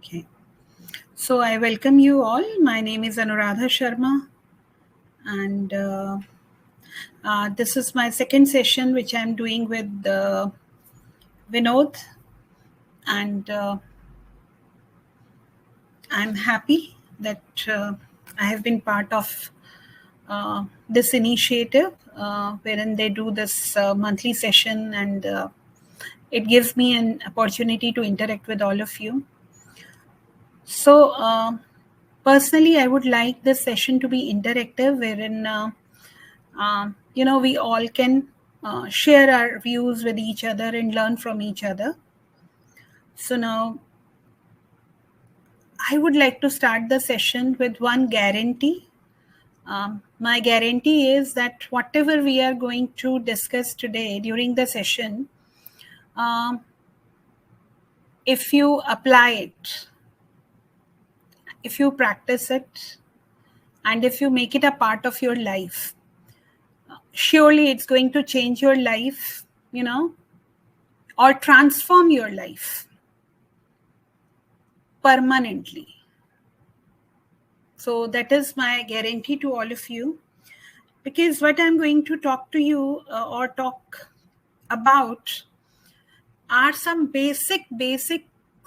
Okay. So I welcome you all. My name is Anuradha Sharma, and this is my second session, which I'm doing with Vinod, and I'm happy that I have been part of this initiative, wherein they do this monthly session, and it gives me an opportunity to interact with all of you. So personally, I would like this session to be interactive, wherein we all can share our views with each other and learn from each other. So now I would like to start the session with one guarantee. My guarantee is that whatever we are going to discuss today during the session, if you apply it, if you practice it, and if you make it a part of your life, surely it's going to change your life, or transform your life permanently. So that is my guarantee to all of you, because what I'm going to talk to you or talk about are some basic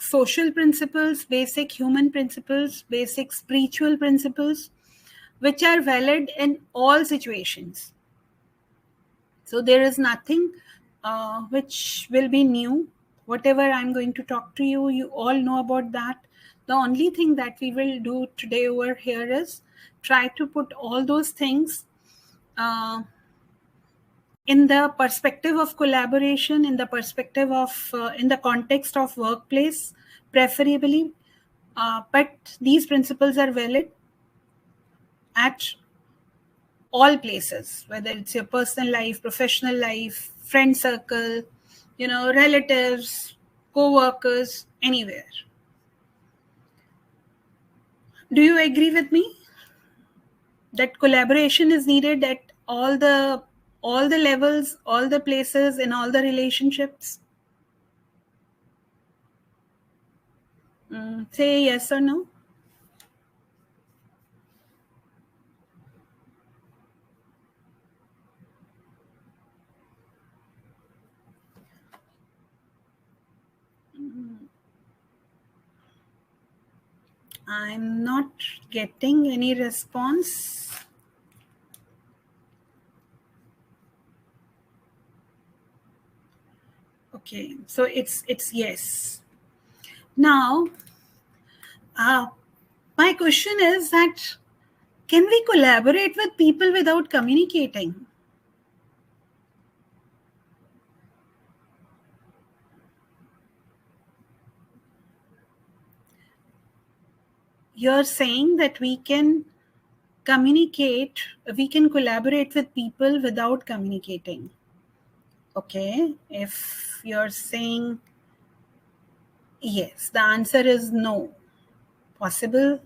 social principles, basic human principles, basic spiritual principles, which are valid in all situations. So there is nothing which will be new. Whatever I'm going to talk to you, you all know about that. The only thing that we will do today over here is try to put all those things in the perspective of collaboration, in the perspective of, in the context of workplace, preferably. But these principles are valid at all places, whether it's your personal life, professional life, friend circle, relatives, co-workers, anywhere. Do you agree with me that collaboration is needed at all the levels, all the places, in all the relationships? Say yes or no. I'm not getting any response. Okay, so it's yes. Now, my question is that, can we collaborate with people without communicating? You're saying that we can communicate, we can collaborate with people without communicating. Okay, if you're saying yes, the answer is no. Possible?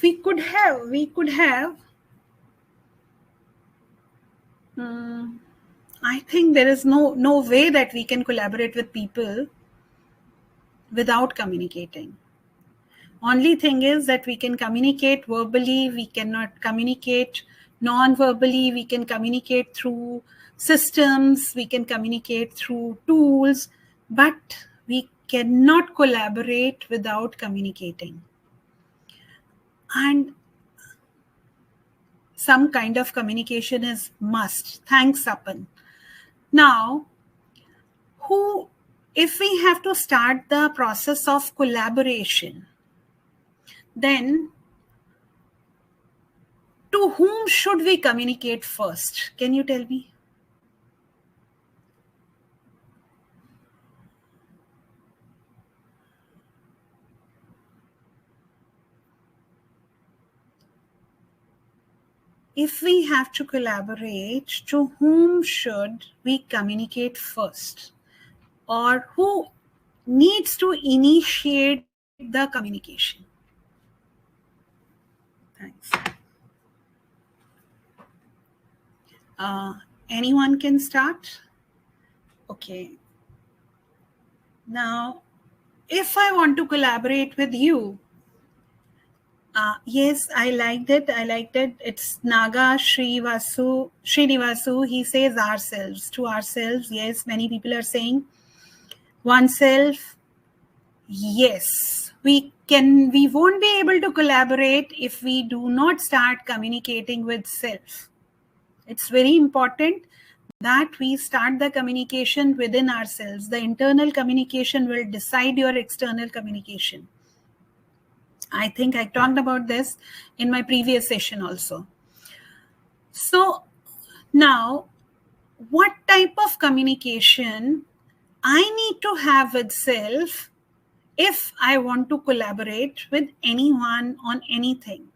We could have. I think there is no way that we can collaborate with people without communicating. Only thing is that we can communicate verbally, we cannot communicate non-verbally, we can communicate through systems, we can communicate through tools, but we cannot collaborate without communicating. And some kind of communication is must. Thanks, Apan. Now, if we have to start the process of collaboration, then to whom should we communicate first? Can you tell me? If we have to collaborate, to whom should we communicate first? Or who needs to initiate the communication? Thanks. Anyone can start? Okay. Now, if I want to collaborate with you, yes, I liked it. It's Naga Srinivasu. He says ourselves, to ourselves. Yes, many people are saying oneself. Yes, we won't be able to collaborate if we do not start communicating with self. It's very important that we start the communication within ourselves. The internal communication will decide your external communication. I think I talked about this in my previous session also. So now, what type of communication I need to have with self if I want to collaborate with anyone on anything?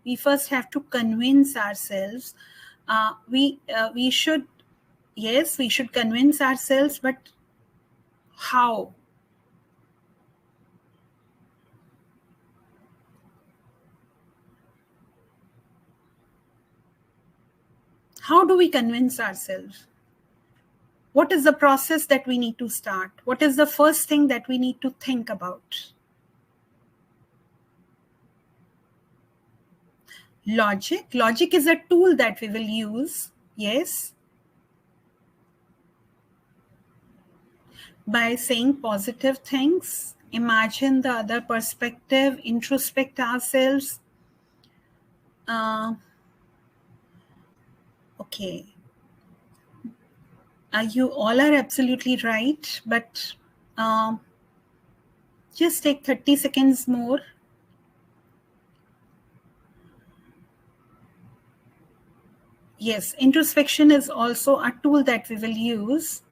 We first have to convince ourselves. We should convince ourselves, but how? How do we convince ourselves? What is the process that we need to start? What is the first thing that we need to think about? Logic. Logic is a tool that we will use. Yes. By saying positive things, imagine the other perspective, introspect ourselves. Okay. You all are absolutely right, but just take 30 seconds more. Yes, introspection is also a tool that we will use.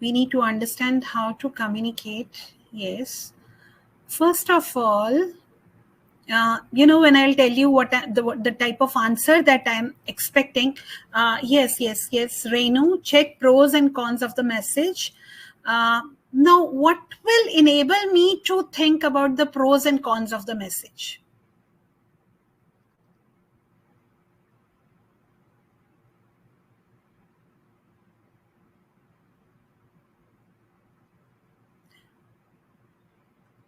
We need to understand how to communicate. Yes. First of all, when I'll tell you what the type of answer that I'm expecting, yes, Renu, check pros and cons of the message. Now, what will enable me to think about the pros and cons of the message?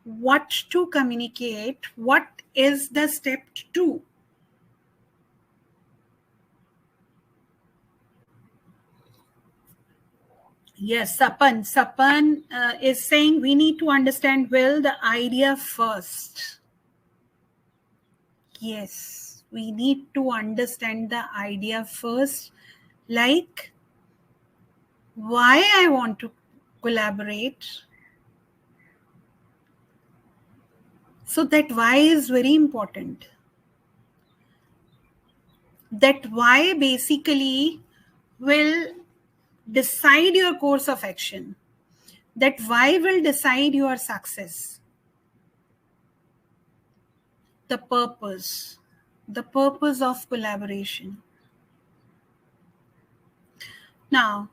What to communicate? What is the step 2? Yes, Sapan is saying we need to understand well the idea first. Yes, we need to understand the idea first, like why I want to collaborate. So that why is very important. That why basically will decide your course of action. That why will decide your success. The purpose of collaboration. Now,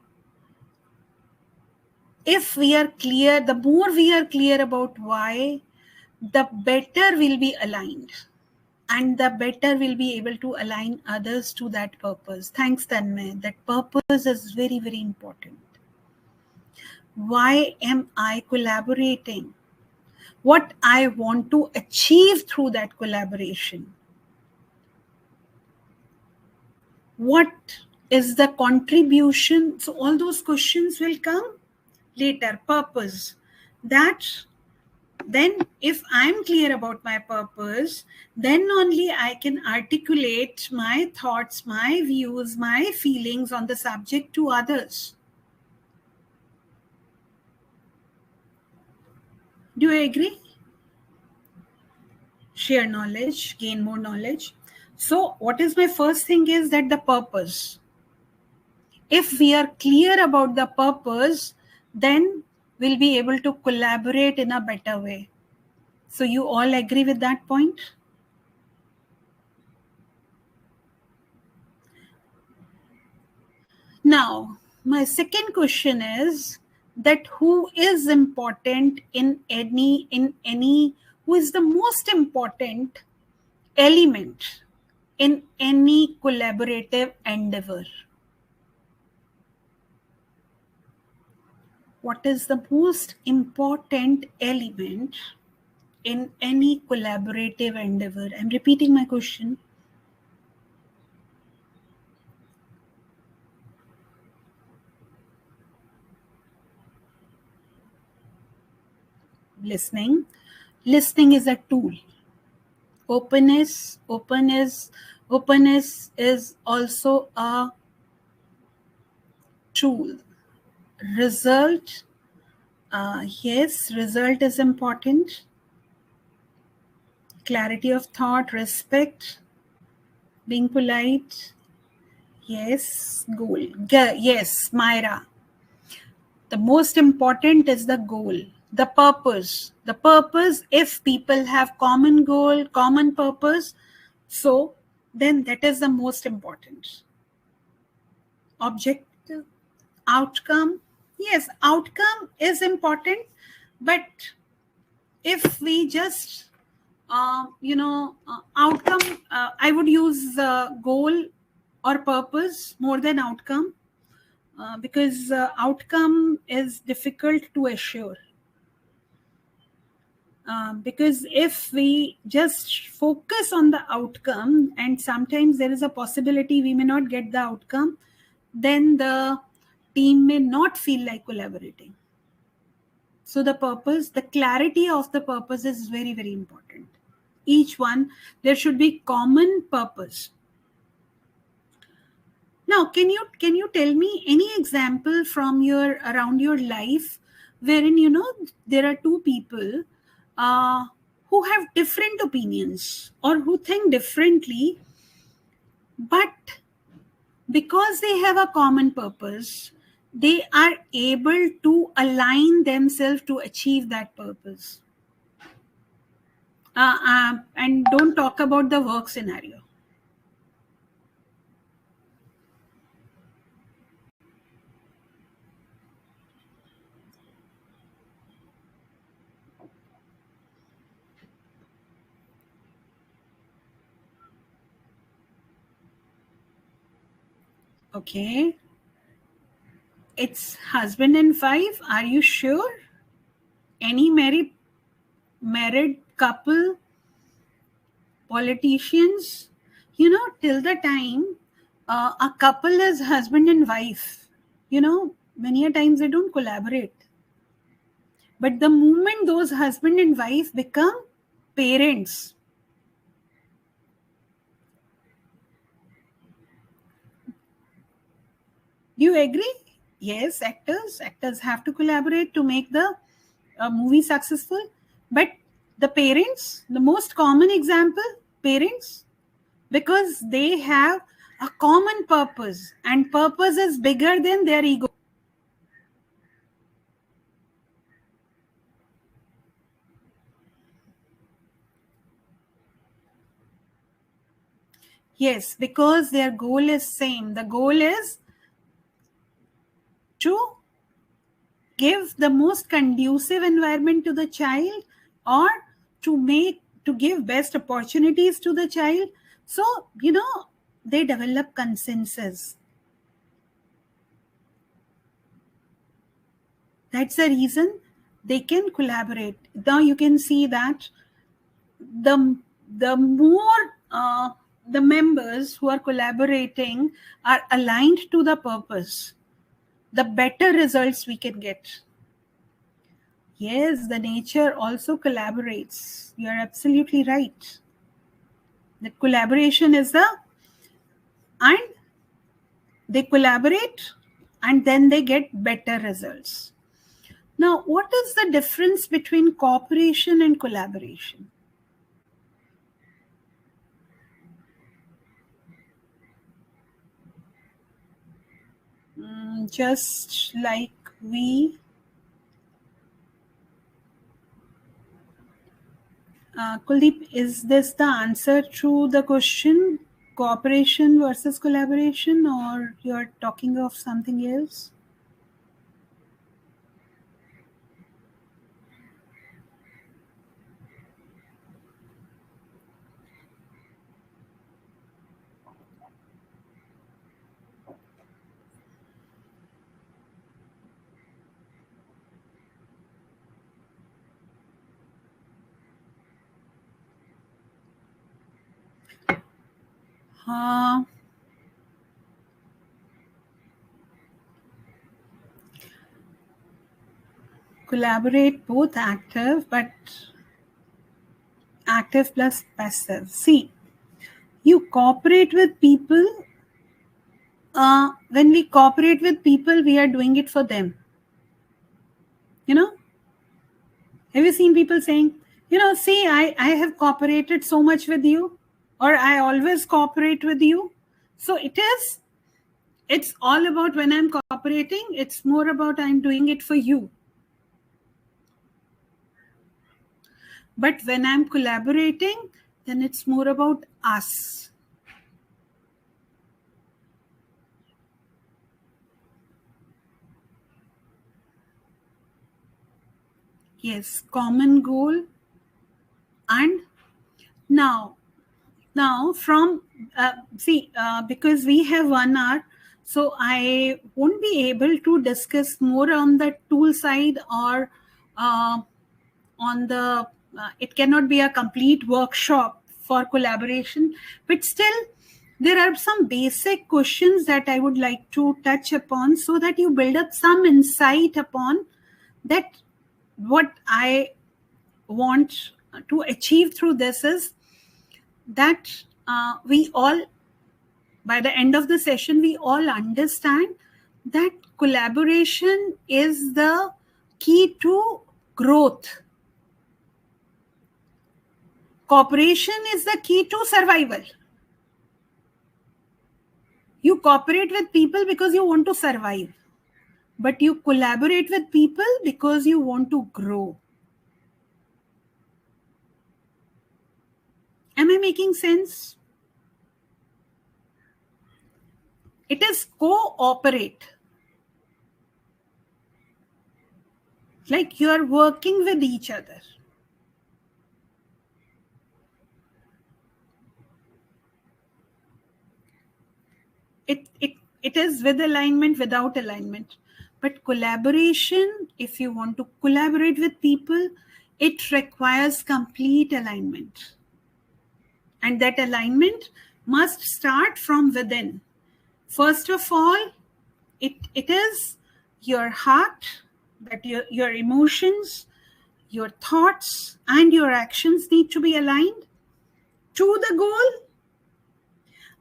if we are clear, the more we are clear about why, the better we'll be aligned. And the better we'll be able to align others to that purpose. Thanks, Tanmay. That purpose is very, very important. Why am I collaborating? What I want to achieve through that collaboration? What is the contribution? So all those questions will come later. Purpose. That then if I'm clear about my purpose, then only I can articulate my thoughts, my views, my feelings on the subject to others. Do you agree? Share knowledge, gain more knowledge. So what is my first thing is that the purpose. If we are clear about the purpose, then we'll be able to collaborate in a better way. So you all agree with that point? Now, my second question is that who is important who is the most important element in any collaborative endeavor? What is the most important element in any collaborative endeavor? I'm repeating my question. Listening. Listening is a tool. Openness is also a tool. Result. Yes, result is important. Clarity of thought, respect, being polite. Yes, goal. Yes, Myra. The most important is the goal, the purpose. The purpose, if people have common goal, common purpose, so then that is the most important. Objective, outcome. Yes, outcome is important, but if we just outcome, I would use goal or purpose more than outcome, because outcome is difficult to assure. Because if we just focus on the outcome, and sometimes there is a possibility we may not get the outcome, then the team may not feel like collaborating. So the purpose, the clarity of the purpose is very, very important. Each one, there should be common purpose. Now, can you tell me any example from your around your life wherein there are two people who have different opinions or who think differently, but because they have a common purpose, they are able to align themselves to achieve that purpose. And don't talk about the work scenario. Okay. It's husband and wife. Are you sure? Any married couple, politicians, till the time a couple is husband and wife, many a times they don't collaborate. But the moment those husband and wife become parents, do you agree? Yes, actors have to collaborate to make the movie successful. But the parents, the most common example, parents, because they have a common purpose, and purpose is bigger than their ego. Yes, because their goal is same. The goal is to give the most conducive environment to the child, or to give best opportunities to the child. So they develop consensus. That's the reason they can collaborate. Now you can see that the more the members who are collaborating are aligned to the purpose, the better results we can get. Yes, the nature also collaborates. You're absolutely right. The collaboration is and they collaborate and then they get better results. Now, what is the difference between cooperation and collaboration? Just like Kuldeep, is this the answer to the question, cooperation versus collaboration, or you're talking of something else? Collaborate, both active, but active plus passive. See, you cooperate with people. When we cooperate with people, we are doing it for them. You know, have you seen people saying, see, I have cooperated so much with you, or I always cooperate with you. So it's all about when I'm cooperating, it's more about I'm doing it for you. But when I'm collaborating, then it's more about us. Yes, common goal. And now from because we have 1 hour, so I won't be able to discuss more on the tool side or on the it cannot be a complete workshop for collaboration, but still there are some basic questions that I would like to touch upon so that you build up some insight upon that. What I want to achieve through this is that we all, by the end of the session, we all understand that collaboration is the key to growth. Cooperation is the key to survival. You cooperate with people because you want to survive, but you collaborate with people because you want to grow. Am I making sense? It is cooperate. Like you are working with each other. It is with alignment, without alignment. But collaboration, if you want to collaborate with people, it requires complete alignment. And that alignment must start from within. First of all, it is your heart, that your emotions, your thoughts, and your actions need to be aligned to the goal.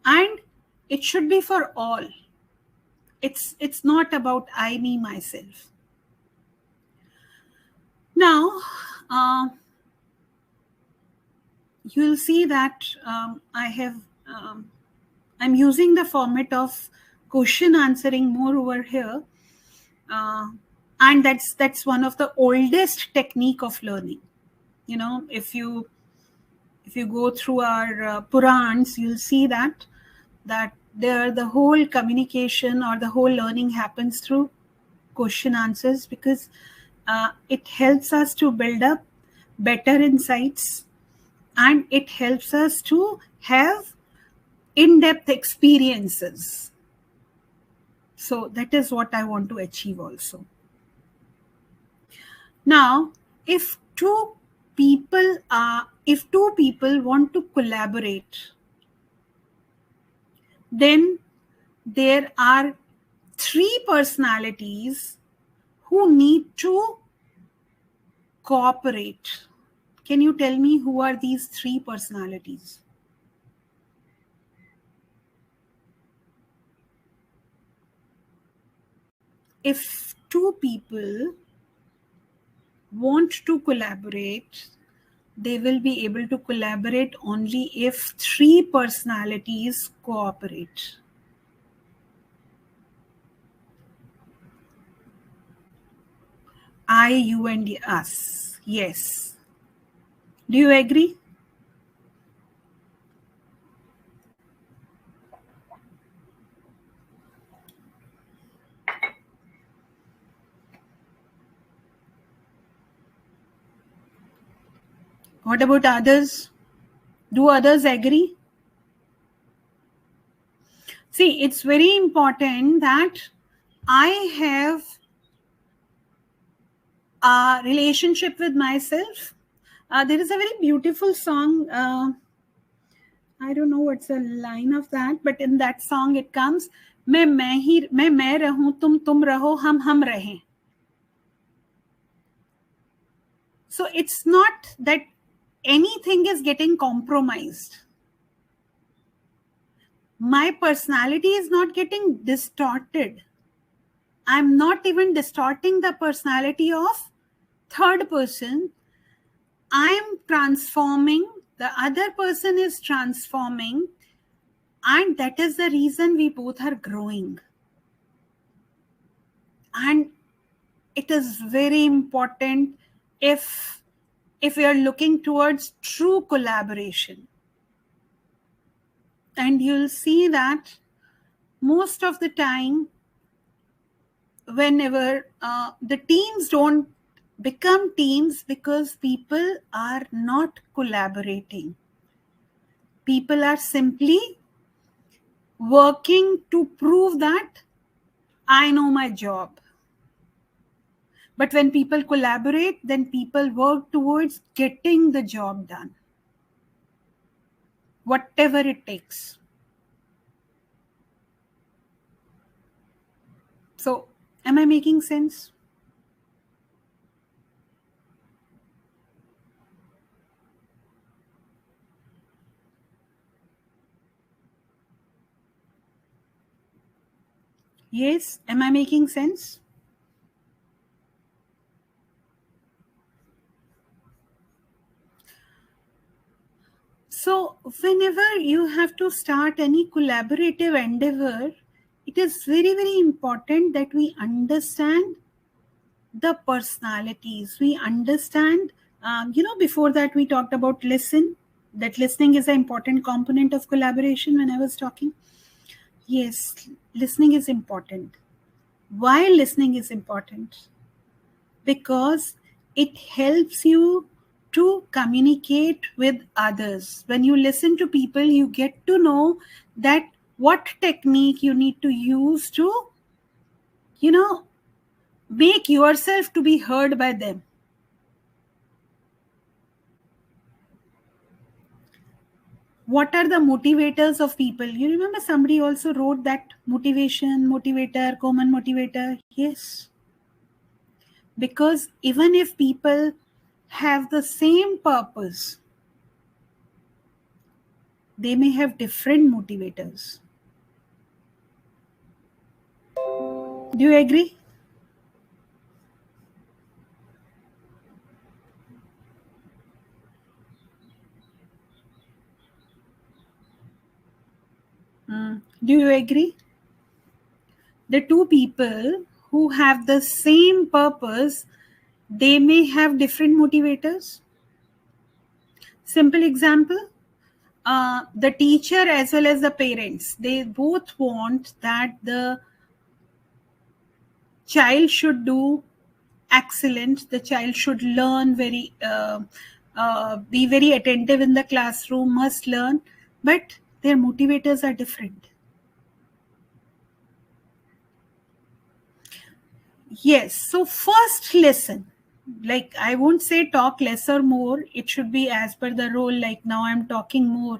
And it should be for all. It's not about I, me, myself. Now, you'll see that I'm using the format of question answering more over here. And that's one of the oldest technique of learning. If you go through our Purans, you'll see that there the whole communication or the whole learning happens through question answers, because it helps us to build up better insights, and it helps us to have in-depth experiences. So that is what I want to achieve also. Now, if two people want to collaborate, then there are 3 personalities who need to cooperate. Can you tell me who are these 3 personalities? If 2 people want to collaborate, they will be able to collaborate only if 3 personalities cooperate. I, you, and us. Yes. Do you agree? What about others? Do others agree? See, it's very important that I have a relationship with myself. There is a very beautiful song. I don't know what's the line of that, but in that song it comes, मैं रहूं, तुम रहो, हम रहें. So it's not that anything is getting compromised. My personality is not getting distorted. I'm not even distorting the personality of third person. I'm transforming, the other person is transforming, and that is the reason we both are growing. And it is very important if we are looking towards true collaboration. And you'll see that most of the time, whenever the teams don't become teams because people are not collaborating. People are simply working to prove that I know my job. But when people collaborate, then people work towards getting the job done, whatever it takes. So, am I making sense? Yes, am I making sense? So, whenever you have to start any collaborative endeavor, it is very, very important that we understand the personalities. We understand, before that we talked about that listening is an important component of collaboration when I was talking. Yes, listening is important. Why listening is important? Because it helps you to communicate with others. When you listen to people, you get to know that what technique you need to use to, make yourself to be heard by them. What are the motivators of people? You remember somebody also wrote that motivator, common motivator. Yes. Because even if people have the same purpose, they may have different motivators. Do you agree? Do you agree? The two people who have the same purpose, they may have different motivators. Simple example, the teacher as well as the parents, they both want that the child should do excellent, the child should learn be very attentive in the classroom, must learn, but their motivators are different. Yes, so first listen. Like, I won't say talk less or more, it should be as per the role. Like, now I'm talking more,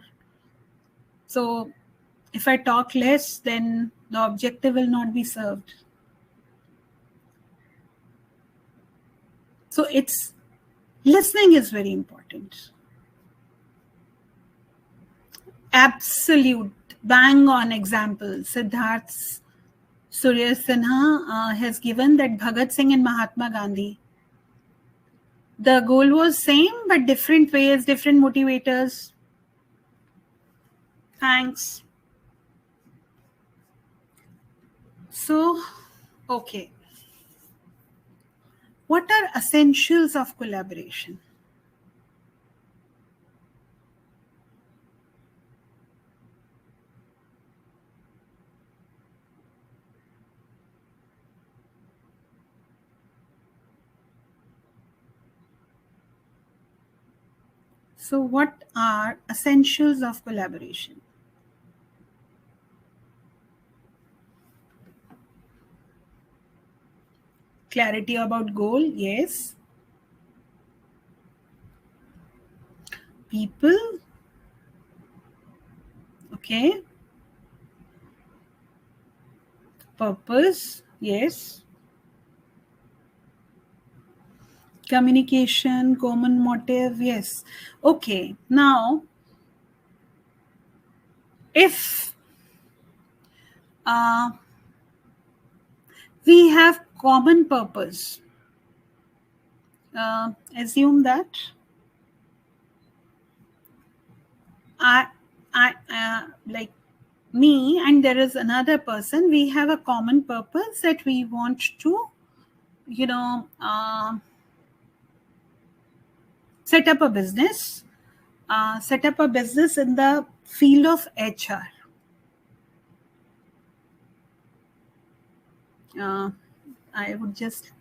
so if I talk less, then the objective will not be served. So it's listening is very important. Absolute bang on example. Siddharth Surya Sinha has given that Bhagat Singh and Mahatma Gandhi. The goal was same, but different ways, different motivators. Thanks. So, okay. What are essentials of collaboration? So, what are essentials of collaboration? Clarity about goal, yes. People Okay. Purpose. Yes. Communication, common motive. Yes. Okay. Now, if we have common purpose, assume that I like me and there is another person, we have a common purpose that we want to, set up a business, in the field of HR. I would just,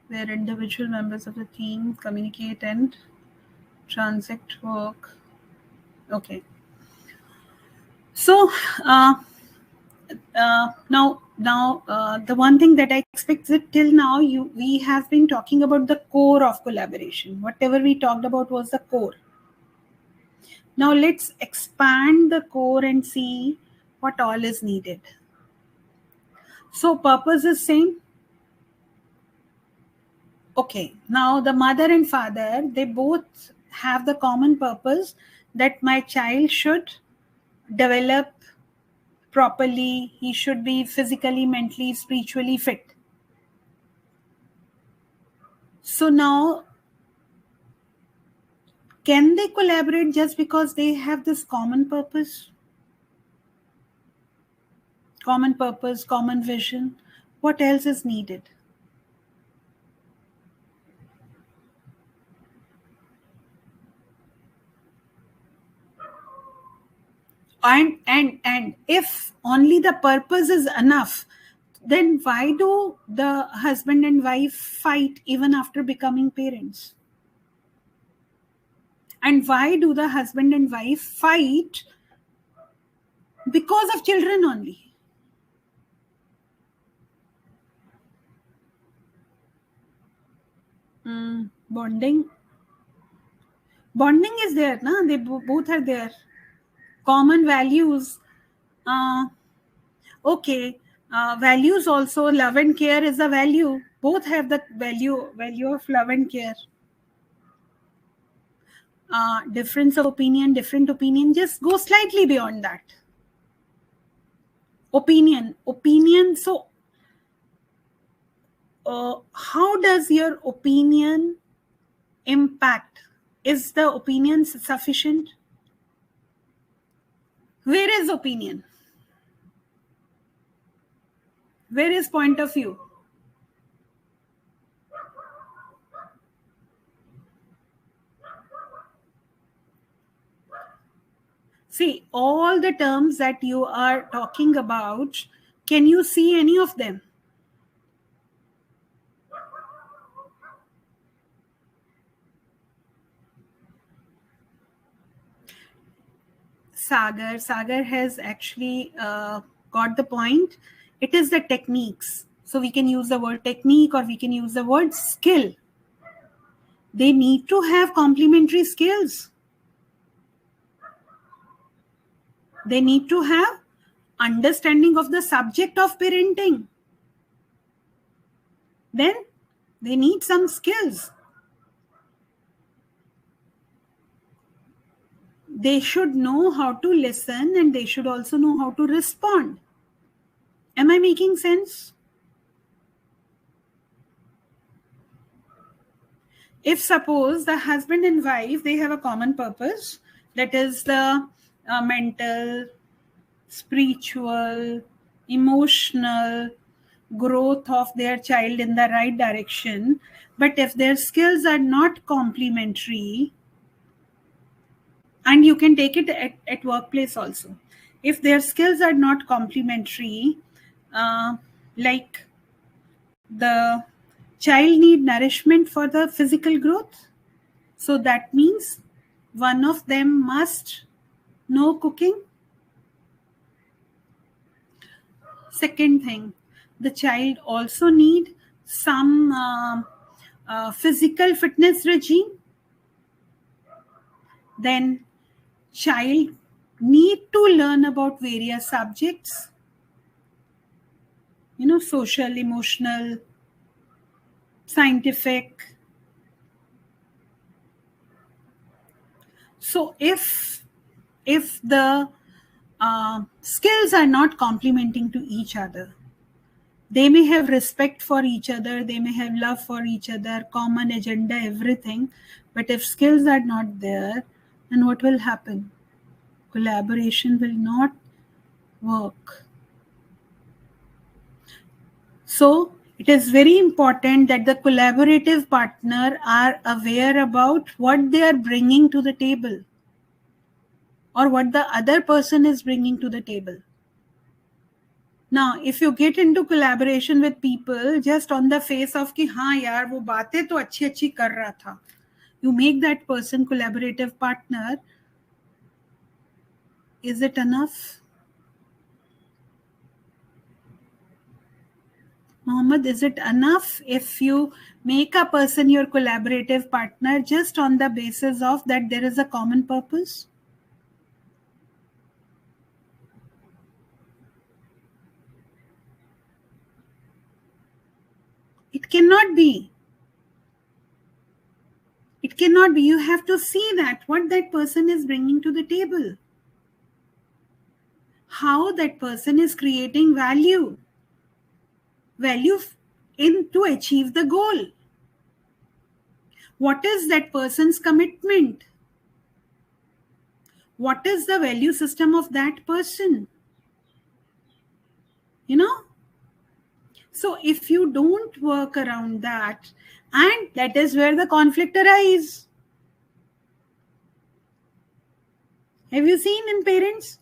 where individual members of the team communicate and transact work. Okay. So now the one thing that I expect that till now we have been talking about the core of collaboration. Whatever we talked about was the core. Now let's expand the core and see what all is needed. So purpose is same. Okay, now the mother and father, they both have the common purpose that my child should develop properly. He should be physically, mentally, spiritually fit. So now, can they collaborate just because they have this common purpose? Common purpose, common vision. What else is needed? And if only the purpose is enough, then why do the husband and wife fight even after becoming parents? And why do the husband and wife fight because of children only? Bonding is there, na? They both are there. Common values. Okay. Values also, love and care is a value. Both have the value of love and care. Difference of opinion, different opinion, just go slightly beyond that. Opinion. So, how does your opinion impact? Is the opinion sufficient? Where is opinion? Where is point of view? See, all the terms that you are talking about, can you see any of them? Sagar has actually got the point. It is the techniques. So we can use the word technique or we can use the word skill. They need to have complementary skills. They need to have understanding of the subject of parenting. Then they need some skills. They should know how to listen and they should also know how to respond. Am I making sense? If suppose the husband and wife, they have a common purpose, that is the mental, spiritual, emotional growth of their child in the right direction, but if their skills are not complementary, and you can take it at workplace also, if their skills are not complementary, like the child need nourishment for the physical growth, so that means one of them must know cooking. Second thing, the child also need some physical fitness regime. Then child need to learn about various subjects, social, emotional, scientific. So if the skills are not complementing to each other, they may have respect for each other, they may have love for each other, common agenda, everything. But if skills are not there, then what will happen? Collaboration will not work. So it is very important that the collaborative partner are aware about what they are bringing to the table or what the other person is bringing to the table. Now, if you get into collaboration with people just on the face of कि हाँ यार वो बातें तो अच्छी अच्छी कर रहा था, you make that person collaborative partner, is it enough? Mohammed, is it enough if you make a person your collaborative partner just on the basis of that there is a common purpose? It cannot be. It cannot be. You have to see that what that person is bringing to the table. How that person is creating value in to achieve the goal. What is that person's commitment? What is the value system of that person? So if you don't work around that, and that is where the conflict arises. Have you seen in parents?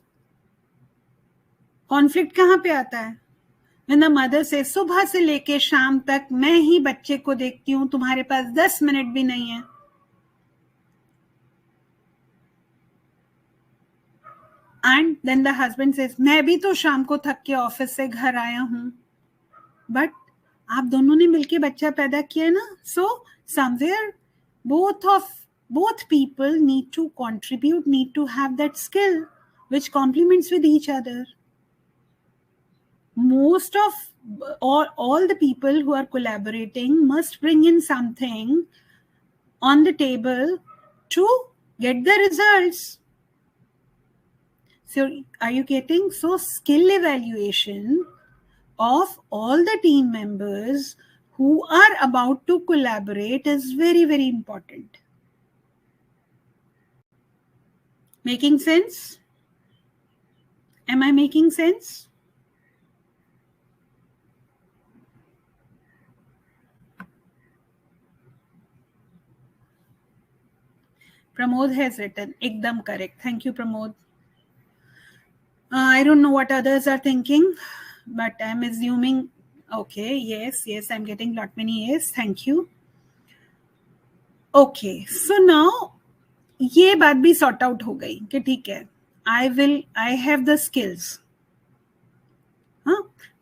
Conflict कहाँ पे आता है? When the mother says, सुबह से लेके शाम तक मैं ही बच्चे को देखती हूँ, तुम्हारे पास 10 मिनट भी नहीं है. And then the husband says, मैं भी तो शाम को थक के ऑफिस से घर आया हूँ. But आप दोनों ने मिलके बच्चा पैदा किया ना. So somewhere both people need to contribute, need to have that skill which complements with each other. Most of all the people who are collaborating must bring in something on the table to get the results. So are you getting? So skill evaluation of all the team members who are about to collaborate is very, very important. Making sense? Am I making sense? Pramod has written, ekdam correct. Thank you, Pramod. I don't know what others are thinking, but I'm assuming, okay, yes, I'm getting lot many yes. Thank you. Okay, so now ये बात भी sort out हो गई कि ठीक है, I have the skills.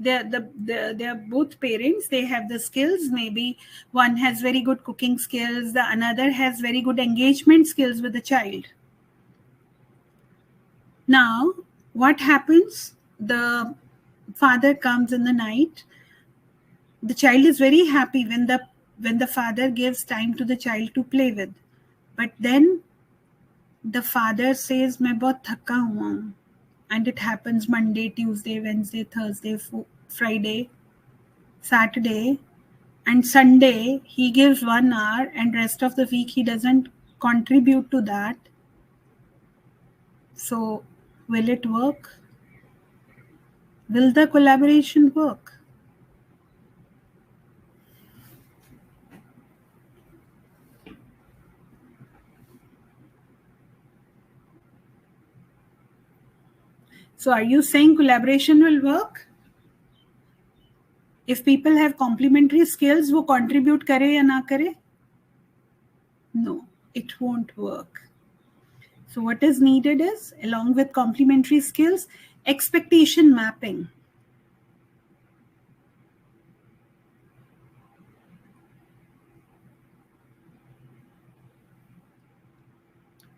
They're both parents, they have the skills. Maybe one has very good cooking skills, the another has very good engagement skills with the child. Now what happens? The father comes in the night. The child is very happy when the father gives time to the child to play with. But then the father says, मैं बहुत थका हुआ हूँ. And it happens Monday, Tuesday, Wednesday, Thursday, Friday, Saturday, and Sunday. He gives 1 hour, and rest of the week he doesn't contribute to that. So will it work? Will the collaboration work? So are you saying collaboration will work? If people have complementary skills, वो contribute करे या ना करे? No, it won't work. So what is needed is, along with complementary skills, expectation mapping.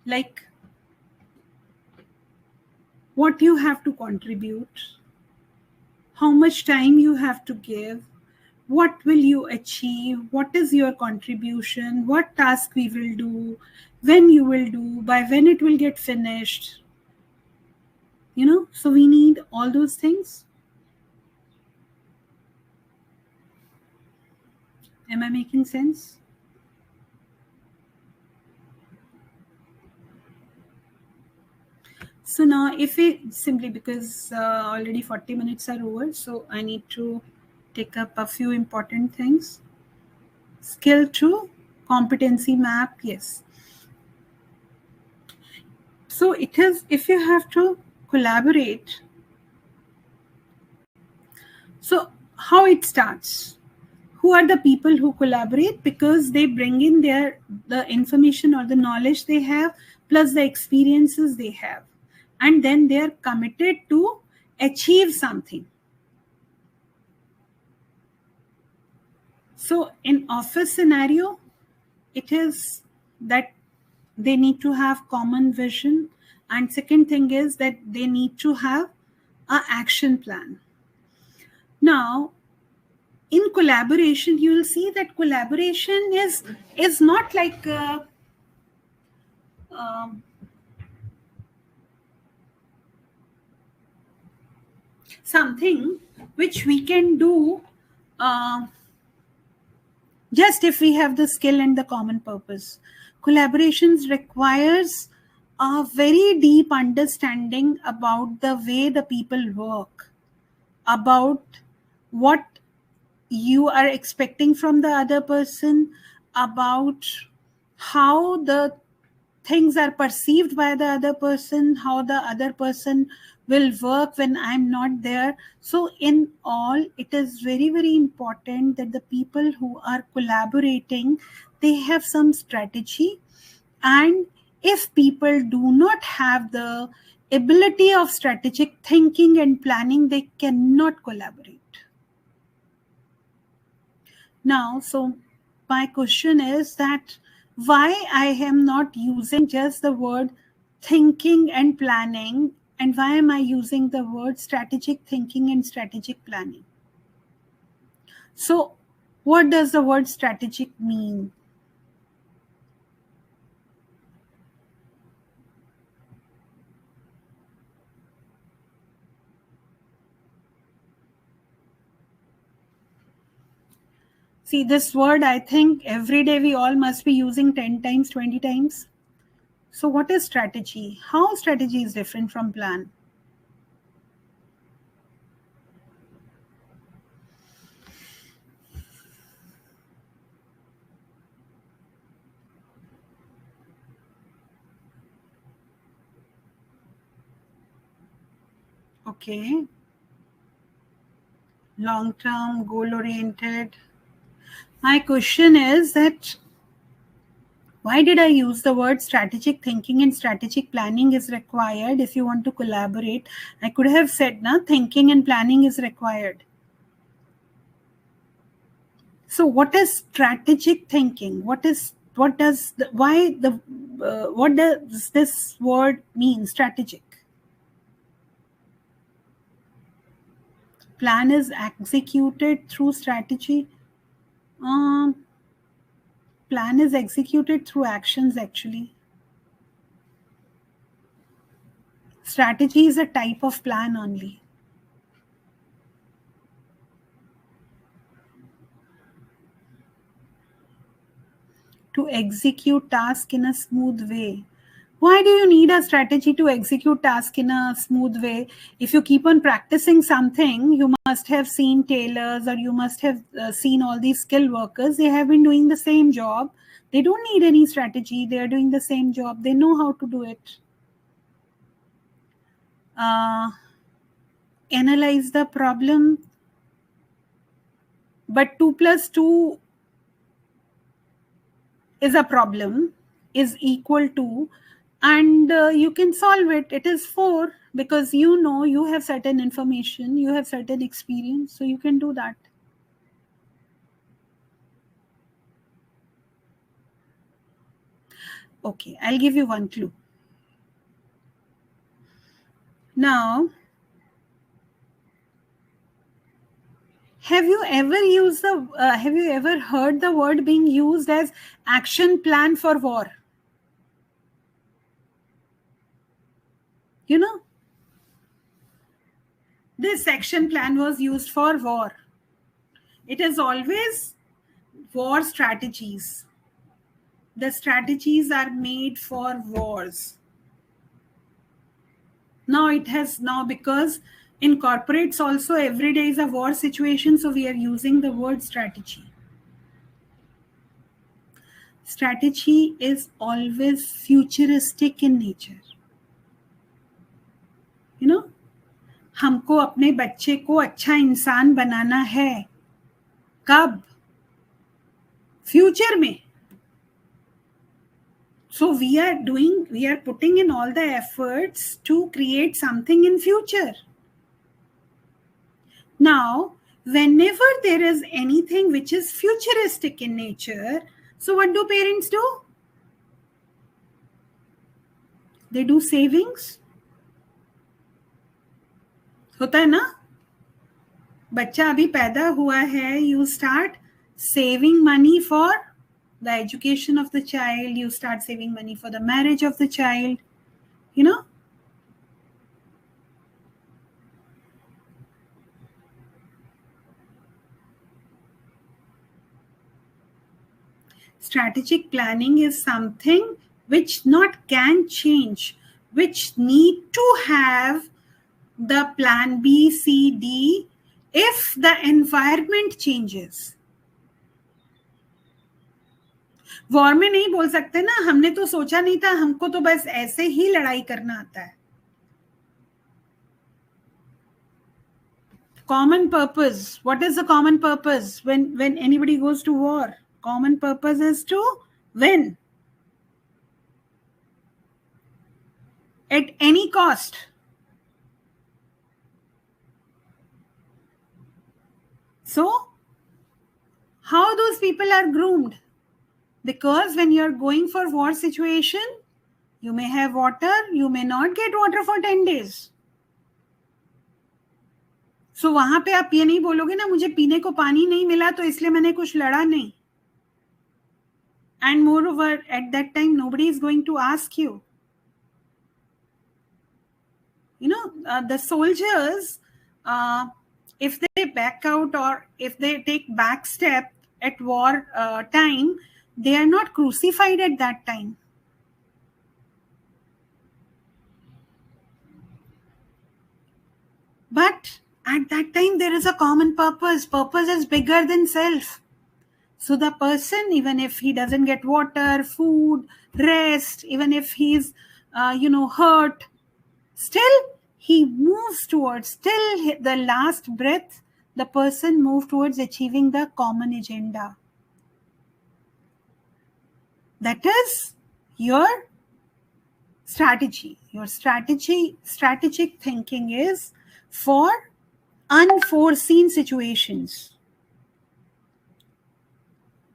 Like what you have to contribute, how much time you have to give, what will you achieve, what is your contribution, what task we will do, when you will do, by when it will get finished. So we need all those things. Am I making sense? So now if we simply, because already 40 minutes are over, so I need to take up a few important things. Skill to competency map, yes. So it is, if you have to collaborate, so how it starts? Who are the people who collaborate? Because they bring in the information or the knowledge they have, plus the experiences they have. And then they are committed to achieve something. So in office scenario, it is that they need to have common vision. And second thing is that they need to have an action plan. Now, in collaboration, you will see that collaboration is not like something which we can do just if we have the skill and the common purpose. Collaborations requires a very deep understanding about the way the people work, about what you are expecting from the other person, about how the things are perceived by the other person, how the other person will work when I'm not there. So in all, it is very, very important that the people who are collaborating, they have some strategy. And if people do not have the ability of strategic thinking and planning, they cannot collaborate. Now, so my question is that why I am not using just the word thinking and planning, and why am I using the word strategic thinking and strategic planning? So what does the word strategic mean? See, this word, I think every day we all must be using 10 times, 20 times. So what is strategy? How strategy is different from plan? Okay. Long-term, goal-oriented. My question is that why did I use the word strategic thinking and strategic planning is required if you want to collaborate? I could have said, thinking and planning is required. So what is strategic thinking? What does this word mean, strategic? Plan is executed through strategy. Plan is executed through actions, actually. Strategy is a type of plan only. To execute task in a smooth way. Why do you need a strategy to execute task in a smooth way? If you keep on practicing something, you must have seen tailors, or you must have seen all these skilled workers. They have been doing the same job. They don't need any strategy. They are doing the same job. They know how to do it. Analyze the problem. But 2 plus 2 is a problem, is equal to, and you can solve it. It is 4 because you have certain information, you have certain experience, so you can do that. Okay, I'll give you one clue. Now, have you ever heard the word being used as action plan for war? You know, this action plan was used for war. It is always war strategies. The strategies are made for wars. Now because in corporates also every day is a war situation, so we are using the word strategy. Strategy is always futuristic in nature. You know, हमको अपने बच्चे को अच्छा इंसान बनाना है. कब? Future में. So we are putting in all the efforts to create something in future. Now, whenever there is anything which is futuristic in nature, so what do parents do? They do savings. होता है ना? बच्चा अभी पैदा हुआ है, you start saving money for the education of the child, you start saving money for the marriage of the child, you know. Strategic planning is something which not can change, which need to have the plan B, C, D if the environment changes. War में नहीं बोल सकते ना, हमने तो सोचा नहीं था, हमको तो बस ऐसे ही लड़ाई करना आता है. Common purpose. What is the common purpose when anybody goes to war? Common purpose is to win at any cost. So, how those people are groomed? Because when you are going for war situation, you may have water, you may not get water for 10 days. So वहां पे आप ये नहीं बोलोगे ना, मुझे पीने को पानी नहीं मिला तो इसलिए मैंने कुछ लड़ा नहीं. And moreover, at that time, nobody is going to ask you. You know, the soldiers, if they back out or if they take back step at war time, they are not crucified at that time. But at that time, there is a common purpose. Purpose is bigger than self. So the person, even if he doesn't get water, food, rest, even if he's, hurt, still he moves towards, till the last breath, the person moves towards achieving the common agenda. That is your strategy. Your strategic thinking is for unforeseen situations.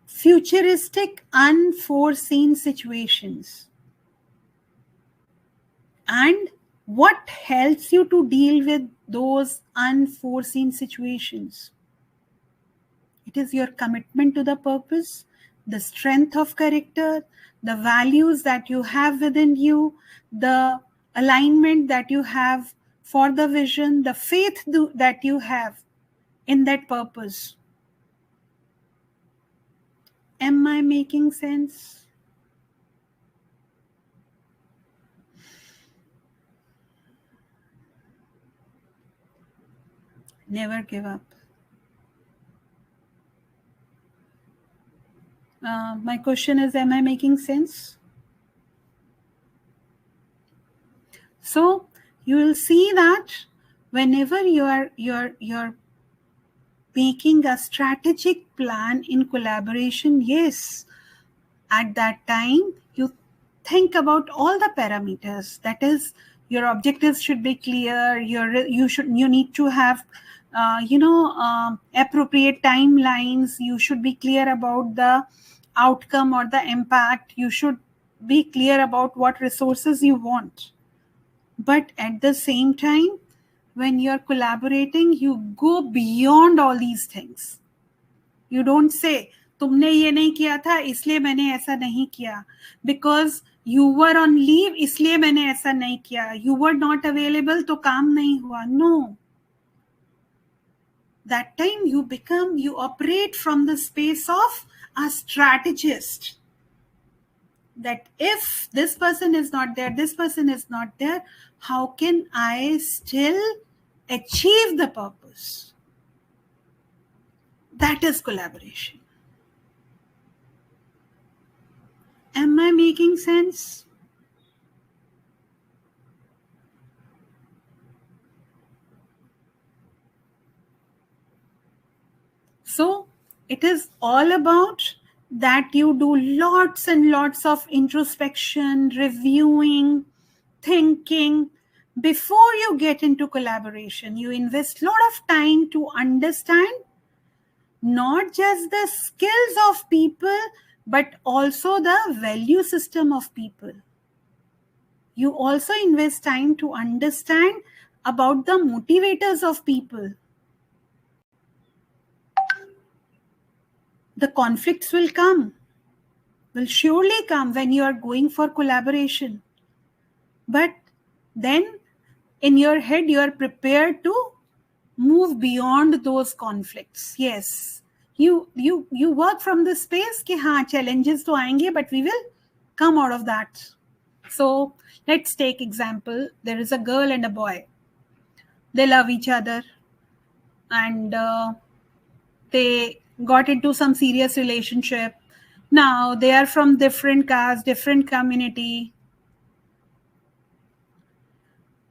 Futuristic, unforeseen situations. And what helps you to deal with those unforeseen situations? It is your commitment to the purpose, the strength of character, the values that you have within you, the alignment that you have for the vision, the faith that you have in that purpose. Am I making sense? Never give up. My question is, am I making sense? So you will see that whenever you're making a strategic plan in collaboration, yes, at that time you think about all the parameters. That is, your objectives should be clear. You need to have appropriate timelines. You should be clear about the outcome or the impact. You should be clear about what resources you want. But at the same time, when you're collaborating, you go beyond all these things. You don't say, तुमने ये नहीं किया था इसलिए मैंने ऐसा नहीं किया, because you were on leave इसलिए मैंने ऐसा नहीं किया, you were not available तो काम नहीं हुआ. No. That time you operate from the space of a strategist. That if this person is not there, this person is not there, how can I still achieve the purpose? That is collaboration. Am I making sense? So it is all about that you do lots and lots of introspection, reviewing, thinking. Before you get into collaboration, you invest a lot of time to understand not just the skills of people, but also the value system of people. You also invest time to understand about the motivators of people. The conflicts will surely come when you are going for collaboration. But then in your head, you are prepared to move beyond those conflicts. Yes, you work from the space कि हाँ challenges तो आएंगे, but we will come out of that. So let's take example. There is a girl and a boy. They love each other, and they got into some serious relationship. Now they are from different caste, different community.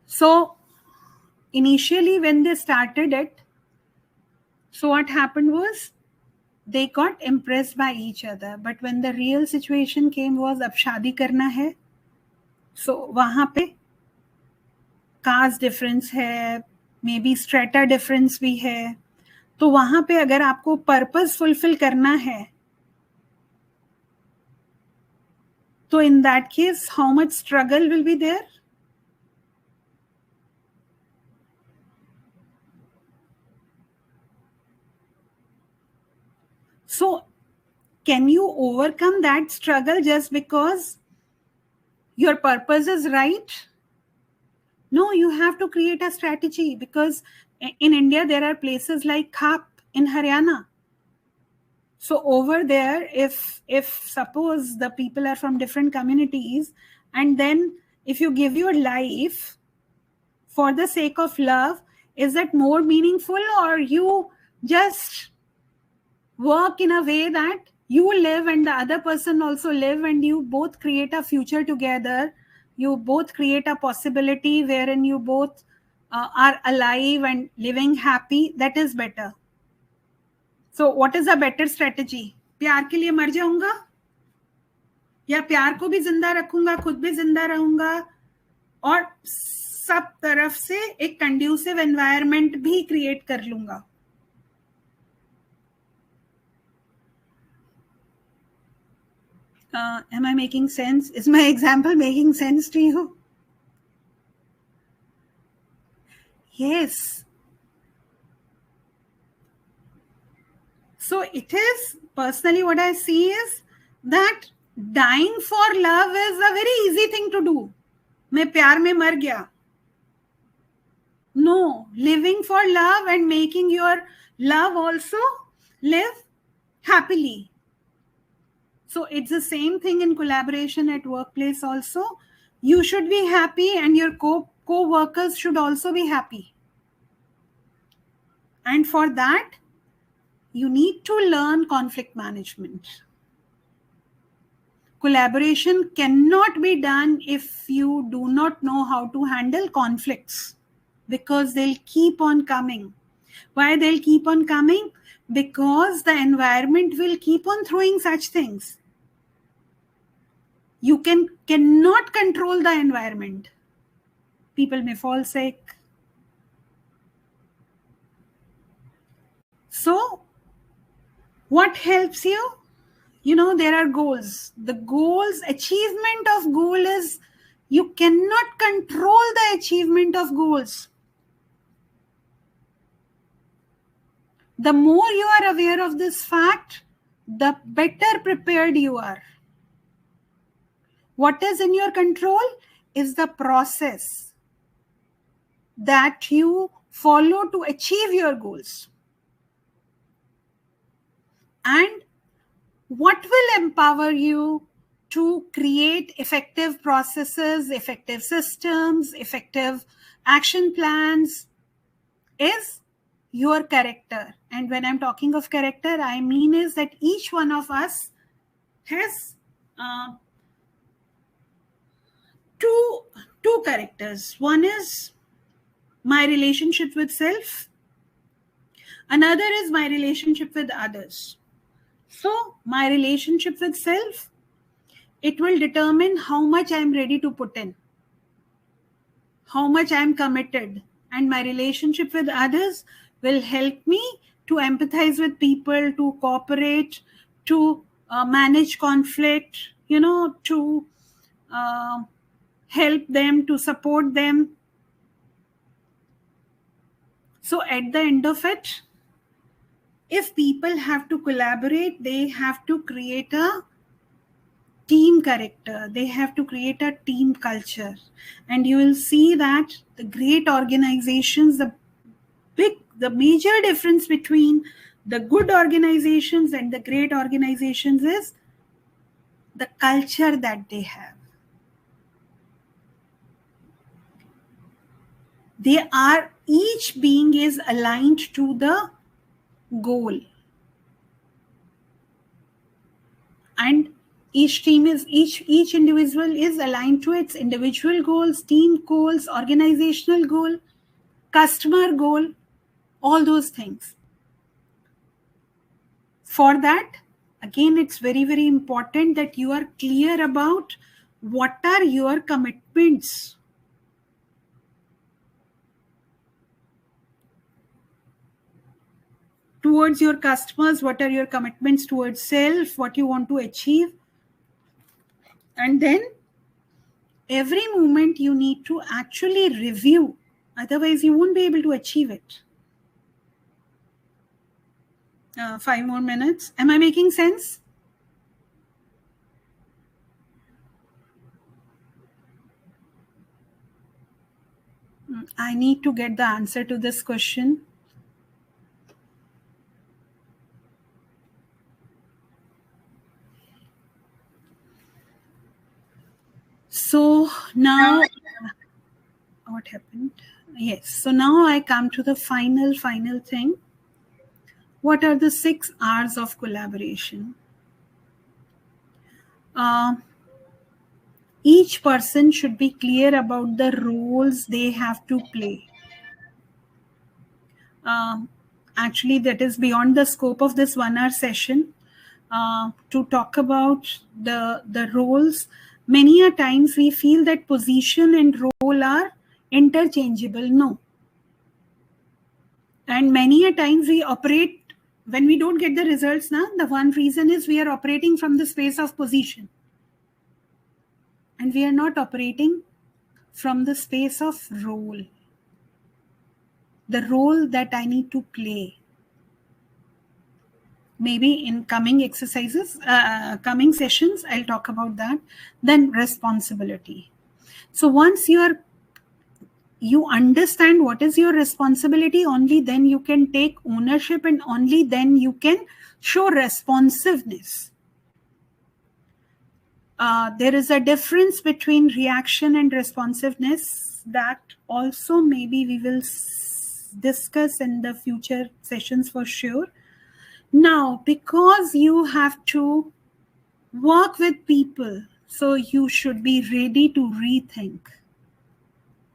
So initially when they started it, so what happened was they got impressed by each other. But when the real situation came was अब शादी करना है, so वहाँ पे caste difference है, maybe strata difference भी है. तो वहाँ पे अगर आपको purpose fulfill करना है, तो in that case, how much struggle will be there? So can you overcome that struggle just because your purpose is right? No, you have to create a strategy, because in India, there are places like Khap in Haryana. So over there, if suppose the people are from different communities, and then if you give your life for the sake of love, is that more meaningful, or you just work in a way that you live and the other person also live, and you both create a future together, you both create a possibility wherein you both are alive and living happy? That is better. So what is a better strategy? प्यार के लिए मर जाऊंगा, या प्यार को भी जिंदा रखूंगा, खुद भी जिंदा रहूंगा, और सब तरफ से एक कंड्यूसिव एनवायरनमेंट भी क्रिएट कर लूंगा? Am I making sense? Is my example making sense to you? Yes. So it is, personally what I see is that dying for love is a very easy thing to do. मैं प्यार में मर गया. No, living for love and making your love also live happily. So it's the same thing in collaboration at workplace also. You should be happy and your co-workers should also be happy. And for that, you need to learn conflict management. Collaboration cannot be done if you do not know how to handle conflicts, because they'll keep on coming. Why they'll keep on coming? Because the environment will keep on throwing such things. You cannot control the environment. People may fall sick. So, what helps you? There are goals. The goals, achievement of goal is You cannot control the achievement of goals. The more you are aware of this fact, the better prepared you are. What is in your control is the process that you follow to achieve your goals. And what will empower you to create effective processes, effective systems, effective action plans is your character. And when I'm talking of character, I mean is that each one of us has two characters. One is my relationship with self. Another is my relationship with others. So my relationship with self, it will determine how much I'm ready to put in, how much I'm committed. And my relationship with others will help me to empathize with people, to cooperate, to manage conflict, to help them, to support them. So at the end of it, if people have to collaborate, they have to create a team character. They have to create a team culture. And you will see that the great organizations, the major difference between the good organizations and the great organizations is the culture that they have. Each being is aligned to the goal. And each individual is aligned to its individual goals, team goals, organizational goal, customer goal, all those things. For that, again, it's very, very important that you are clear about what are your commitments. Towards your customers, what are your commitments towards self, what you want to achieve. And then every moment you need to actually review. Otherwise, you won't be able to achieve it. 5 more minutes. Am I making sense? I need to get the answer to this question. So now, what happened? Yes. So now I come to the final thing. What are the 6 R's of collaboration? Each person should be clear about the roles they have to play. Actually, that is beyond the scope of this 1 hour session. To talk about the roles. Many a times we feel that position and role are interchangeable. No. And many a times we operate, when we don't get the results now, the one reason is we are operating from the space of position. And we are not operating from the space of role. The role that I need to play. Maybe in coming exercises, coming sessions, I'll talk about that. Then responsibility. So once you understand what is your responsibility, only then you can take ownership and only then you can show responsiveness. There is a difference between reaction and responsiveness that also maybe we will discuss in the future sessions for sure. Now, because you have to work with people, so you should be ready to rethink.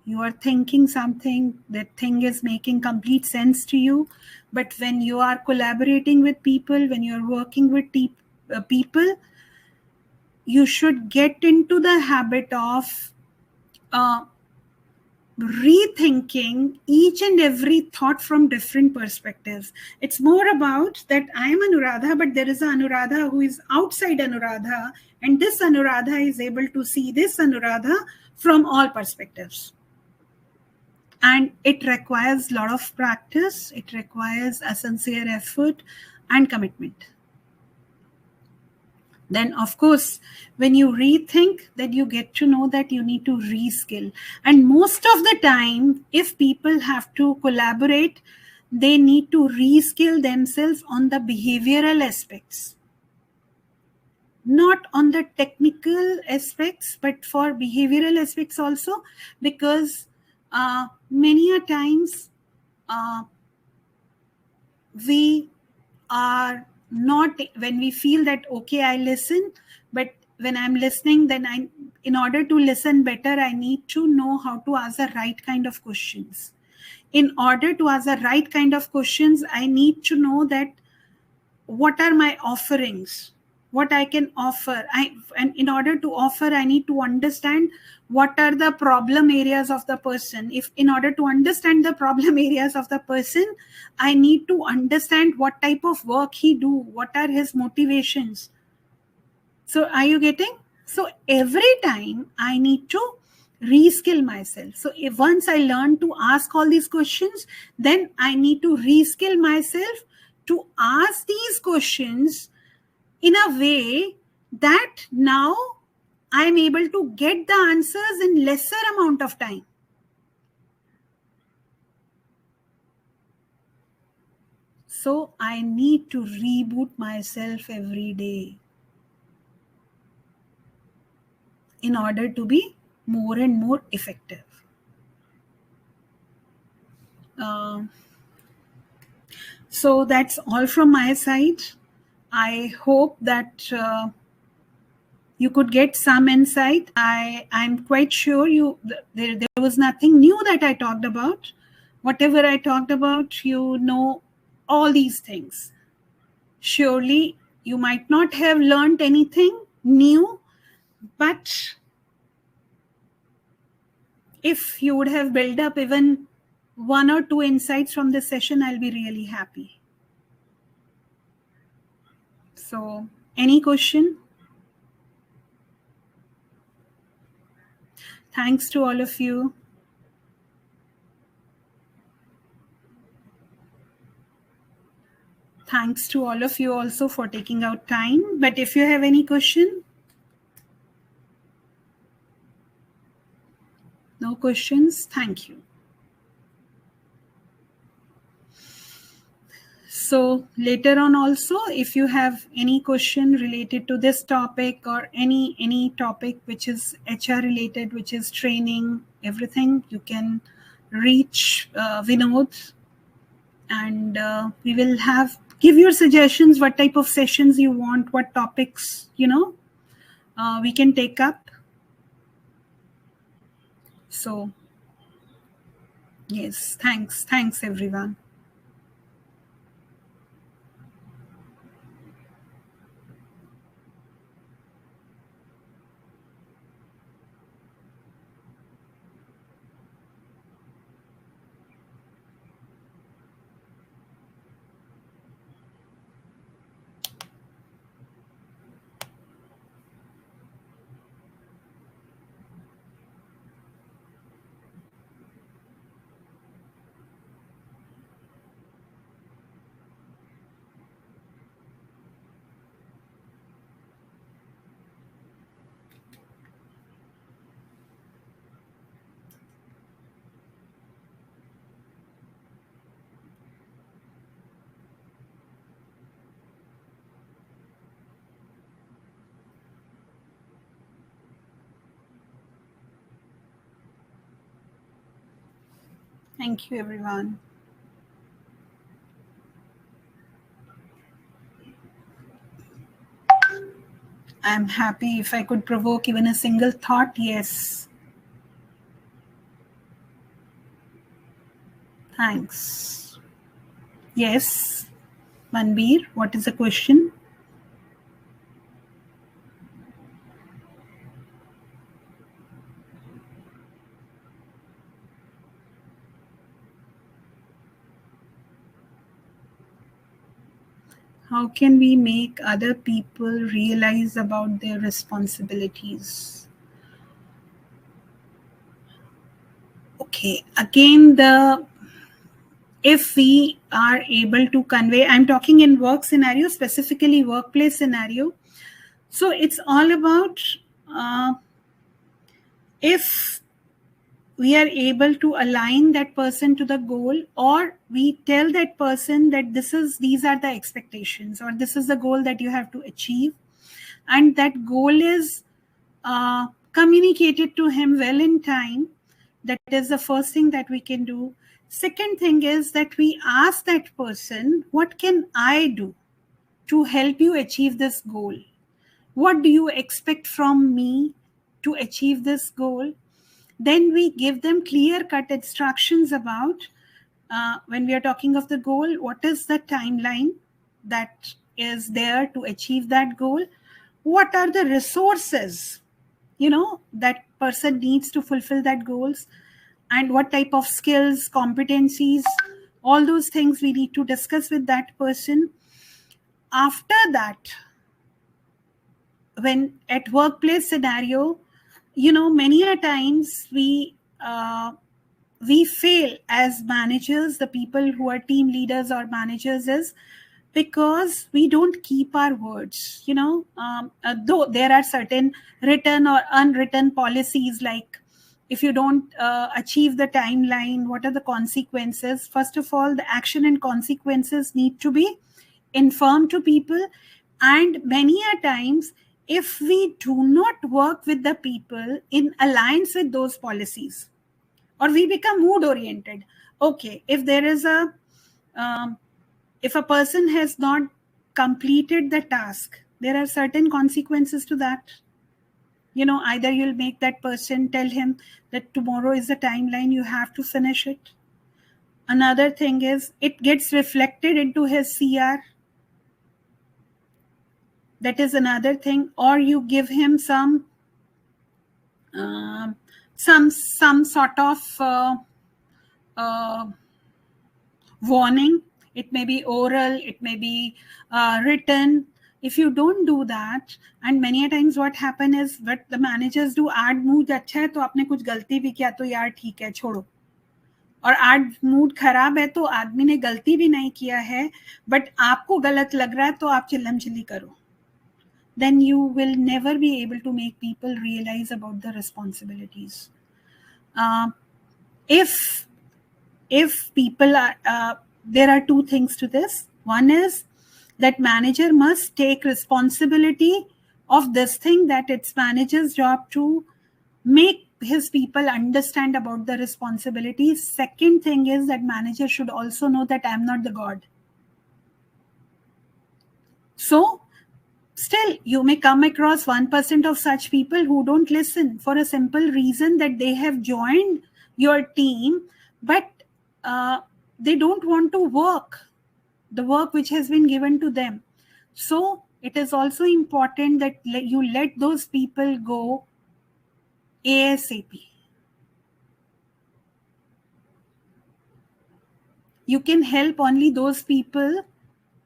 You are thinking something, that thing is making complete sense to you. But when you are collaborating with people, when you are working with people, you should get into the habit of rethinking each and every thought from different perspectives. It's more about that I am Anuradha, but there is an Anuradha who is outside Anuradha, and this Anuradha is able to see this Anuradha from all perspectives. And it requires a lot of practice. It requires a sincere effort and commitment. Then, of course, when you rethink, then you get to know that you need to reskill. And most of the time, if people have to collaborate, they need to reskill themselves on the behavioral aspects. Not on the technical aspects, but for behavioral aspects also, because many a times we are not, when we feel that, okay, I listen, but when I'm listening, then in order to listen better, I need to know how to ask the right kind of questions. In order to ask the right kind of questions, I need to know that what are my offerings, what I can offer. And in order to offer, I need to understand what are the problem areas of the person. If in order to understand the problem areas of the person, I need to understand what type of work he do, what are his motivations. So are you getting? So every time I need to reskill myself. So if once I learn to ask all these questions, then I need to reskill myself to ask these questions in a way that now I'm able to get the answers in lesser amount of time. So I need to reboot myself every day in order to be more and more effective. So that's all from my side. I hope that you could get some insight. I'm quite sure there was nothing new that I talked about. Whatever I talked about, you know all these things. Surely you might not have learned anything new, but if you would have built up even 1 or 2 insights from this session, I'll be really happy. So, any question? Thanks to all of you. Thanks to all of you also for taking out time. But if you have any question? No questions? Thank you. So later on also, if you have any question related to this topic or any topic which is HR related, which is training, everything, you can reach Vinod, and we will give your suggestions, what type of sessions you want, what topics, we can take up. So yes, thanks everyone. Thank you, everyone. I'm happy if I could provoke even a single thought. Yes. Thanks. Yes. Manbir, what is the question? How can we make other people realize about their responsibilities? Okay, again, if we are able to convey, I'm talking in work scenario, specifically workplace scenario. So it's all about if we are able to align that person to the goal, or we tell that person that these are the expectations, or this is the goal that you have to achieve, and that goal is communicated to him well in time. That is the first thing that we can do. Second thing is that we ask that person, what can I do to help you achieve this goal? What do you expect from me to achieve this goal? Then we give them clear cut instructions about when we are talking of the goal, what is the timeline that is there to achieve that goal? What are the resources, that person needs to fulfill that goals? And what type of skills, competencies, all those things we need to discuss with that person. After that, when at workplace scenario, many a times we fail as managers, the people who are team leaders or managers, is because we don't keep our words. Though there are certain written or unwritten policies, like if you don't achieve the timeline, what are the consequences? First of all, the action and consequences need to be informed to people. And many a times, if we do not work with the people in alliance with those policies, or we become mood oriented. Okay, if there is if a person has not completed the task, there are certain consequences to that. Either you'll make that person, tell him that tomorrow is the timeline, you have to finish it. Another thing is it gets reflected into his CR. That is another thing. Or you give him some sort of warning. It may be oral, it may be written. If you don't do that, and many a times what happen is what the managers do, add mood अच्छा है तो आपने कुछ गलती भी किया तो यार ठीक है छोड़ो, और आज मूड खराब है तो आदमी ने गलती भी नहीं किया है बट आपको गलत लग रहा है तो आप चिल्लम चिल्ली करो. Then you will never be able to make people realize about the responsibilities. If people are there are two things to this. One is that manager must take responsibility of this thing, that it's manager's job to make his people understand about the responsibilities. Second thing is that manager should also know that I'm not the god. So still, you may come across 1% of such people who don't listen for a simple reason that they have joined your team, but they don't want to work the work which has been given to them. So it is also important that you let those people go ASAP. You can help only those people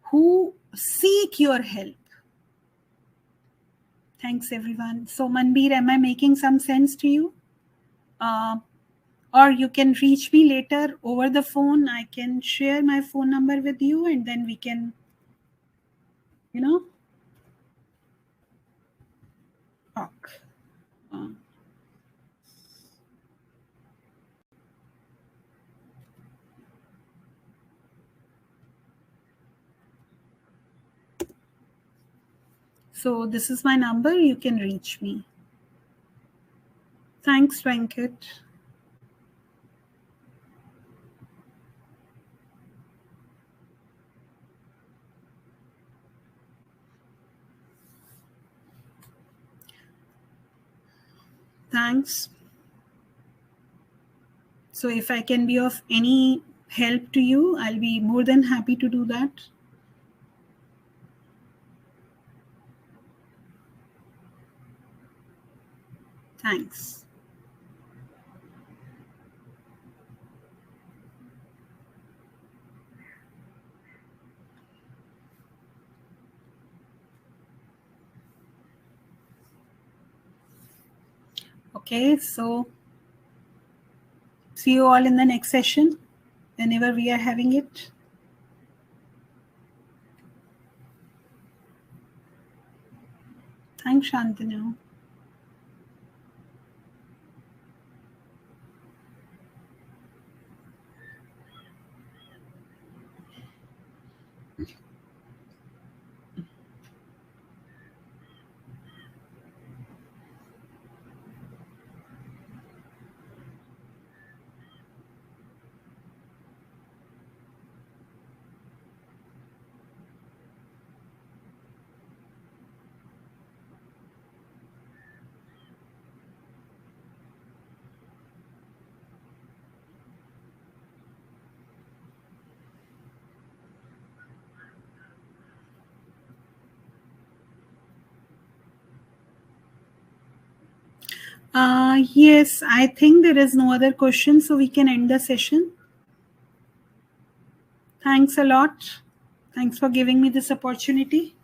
who seek your help. Thanks, everyone. So, Manbir, am I making some sense to you? Or you can reach me later over the phone. I can share my phone number with you, and then we can, talk. So this is my number. You can reach me. Thanks, Venkat. Thanks. So if I can be of any help to you, I'll be more than happy to do that. Thanks. Okay, so see you all in the next session, whenever we are having it. Thanks, Shantanu. Yes, I think there is no other question, so we can end the session. Thanks a lot. Thanks for giving me this opportunity.